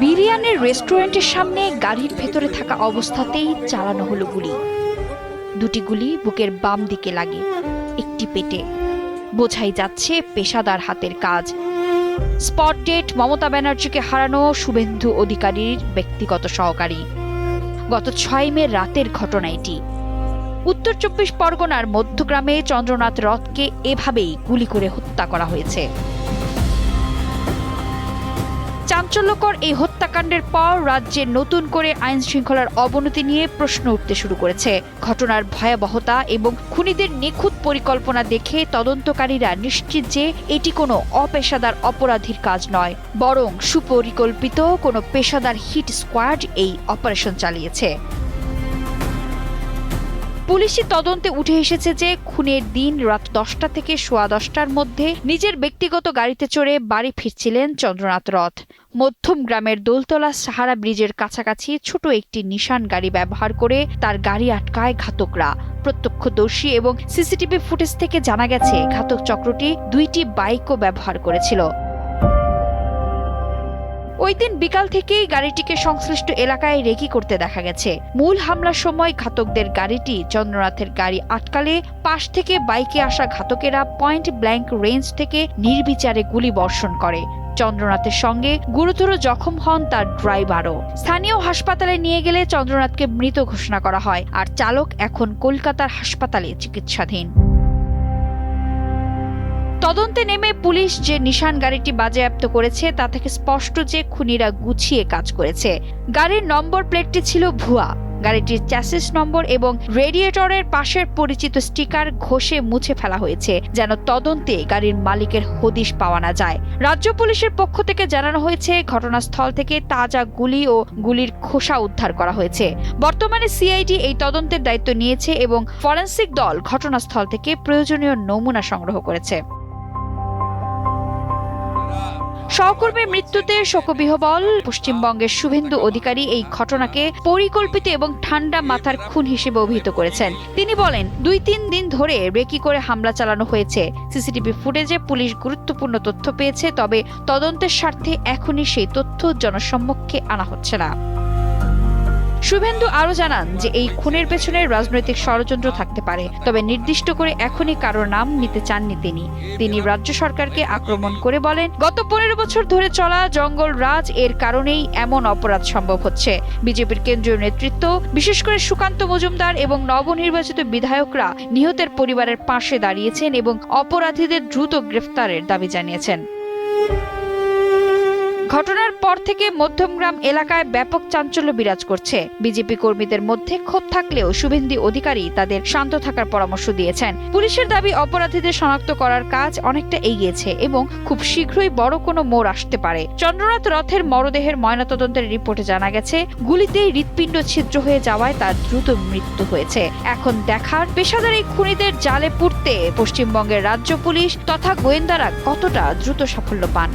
বিরিয়ানির রেস্টুরেন্টের সামনে গাড়ির ভেতরে থাকা অবস্থাতেই চালানো হলো গুলি। দুটি গুলি বুকের বাম দিকে লাগে, একটি পেটে। বোঝাই যাচ্ছে পেশাদার হাতের কাজ। স্পট ডেট মমতা ব্যানার্জিকে হারানো শুভেন্দু অধিকারীর ব্যক্তিগত সহকারী। গত 6 মে রাতের ঘটনা এটি। উত্তর 24 পরগনার মধ্যগ্রামে চন্দ্রনাথ রথকে এভাবেই গুলি করে হত্যা করা হয়েছে। চাঞ্চল্যকর এই হত্যাকাণ্ডের পর রাজ্যে নতুন করে আইন শৃঙ্খলার অবনতি নিয়ে প্রশ্ন উঠতে শুরু করেছে। ঘটনার ভয়াবহতা এবং খুনিদের নিখুঁত পরিকল্পনা দেখে তদন্তকারীরা নিশ্চিত যে এটি কোনো অপেশাদার অপরাধীর কাজ নয়, বরং সুপরিকল্পিত কোনো পেশাদার হিট স্কোয়াড এই অপারেশন চালিয়েছে। পুলিশি তদন্তে উঠে এসেছে যে খুনের দিন রাত 10টা থেকে সোয়া 10টার মধ্যে নিজের ব্যক্তিগত গাড়িতে চড়ে বাড়ি ফিরছিলেন চন্দ্রনাথ রথ। মধ্যম গ্রামের দোলতলা সাহারা ব্রিজের কাছাকাছি ছোট একটি নিশান গাড়ি ব্যবহার করে তার গাড়ি আটকায় ঘাতকরা। প্রত্যক্ষদর্শী এবং সিসিটিভি ফুটেজ থেকে জানা গেছে ঘাতক চক্রটি 2টি বাইকও ব্যবহার করেছিল। ওই দিন বিকাল থেকেই গাড়িটিকে সংশ্লিষ্ট এলাকায় রেকি করতে দেখা গেছে। মূল হামলার সময় ঘাতকদের গাড়িটি চন্দ্রনাথের গাড়ি আটকালে পাশ থেকে বাইকে আসা ঘাতকেরা পয়েন্ট ব্ল্যাঙ্ক রেঞ্জ থেকে নির্বিচারে গুলি বর্ষণ করে। চন্দ্রনাথের সঙ্গে গুরুতর জখম হন তার ড্রাইভারও। স্থানীয় হাসপাতালে নিয়ে গেলে চন্দ্রনাথকে মৃত ঘোষণা করা হয়, আর চালক এখন কলকাতার হাসপাতালে চিকিৎসাধীন। তদন্তে নেমে পুলিশ যে নিশান গাড়িটি বাজেয়াপ্ত করেছে তা থেকে স্পষ্ট যে খুনিরা গুছিয়ে কাজ করেছে। গাড়ির নম্বর প্লেটটি ছিল ভুয়া। গাড়িটির চ্যাসিস নম্বর এবং রেডিয়েটরের পাশের পরিচিত স্টিকার ঘষে মুছে ফেলা হয়েছে, যেন তদন্তে গাড়ির মালিকের হদিশ পাওয়া না যায়। রাজ্য পুলিশের পক্ষ থেকে জানানো হয়েছে ঘটনাস্থল থেকে তাজা গুলি ও গুলির খোসা উদ্ধার করা হয়েছে। বর্তমানে সিআইডি এই তদন্তের দায়িত্ব নিয়েছে এবং ফরেনসিক দল ঘটনাস্থল থেকে প্রয়োজনীয় নমুনা সংগ্রহ করেছে। সহকর্মীর মৃত্যুতে শোকবিহ্বল পশ্চিমবঙ্গের শুভেন্দু অধিকারী এই ঘটনাকে পরিকল্পিত এবং ঠান্ডা মাথার খুন হিসেবে অভিহিত করেছেন। তিনি বলেন, 2-3 দিন ধরে রেকি করে হামলা চালানো হয়েছে। সিসিটিভি ফুটেজে পুলিশ গুরুত্বপূর্ণ তথ্য পেয়েছে, তবে তদন্তের স্বার্থে এখনই সেই তথ্য জনসম্মুখে আনা হচ্ছে না। শুভেন্দু আরও জানান যে এই খুনের পেছনে রাজনৈতিক ষড়যন্ত্র থাকতে পারে, তবে নির্দিষ্ট করে এখনই কারোর নাম নিতে চাননি তিনি রাজ্য সরকারকে আক্রমণ করে বলেন, গত 15 বছর ধরে চলা জঙ্গল রাজ এর কারণেই এমন অপরাধ সম্ভব হচ্ছে। বিজেপির কেন্দ্রীয় নেতৃত্ব, বিশেষ করে সুকান্ত মজুমদার এবং নবনির্বাচিত বিধায়করা নিহতের পরিবারের পাশে দাঁড়িয়েছেন এবং অপরাধীদের দ্রুত গ্রেফতারের দাবি জানিয়েছেন। ঘটনার পর থেকে মধ্যমগ্রাম এলাকায় ব্যাপক চাঞ্চল্য বিরাজ করছে। বিজেপি কর্মীদের মধ্যে ক্ষোভ থাকলেও শুভেন্দু অধিকারী তাদের শান্ত থাকার পরামর্শ দিয়েছেন। পুলিশের দাবি হত্যাকারীদের শনাক্ত করার কাজ অনেকটা এগিয়েছে এবং খুব শীঘ্রই বড় কোনো মোড় আসতে পারে। চন্দ্রনাথ রথের মরদেহের ময়নাতদন্তের রিপোর্টে জানা গেছে গুলিতেই হৃৎপিণ্ড ছিদ্র হয়ে যাওয়ায় তার দ্রুত মৃত্যু হয়েছে। এখন দেখার পেশাদার এই খুনিদের জালে পুড়তে পশ্চিমবঙ্গের রাজ্য পুলিশ তথা গোয়েন্দারা কতটা দ্রুত সাফল্য পান।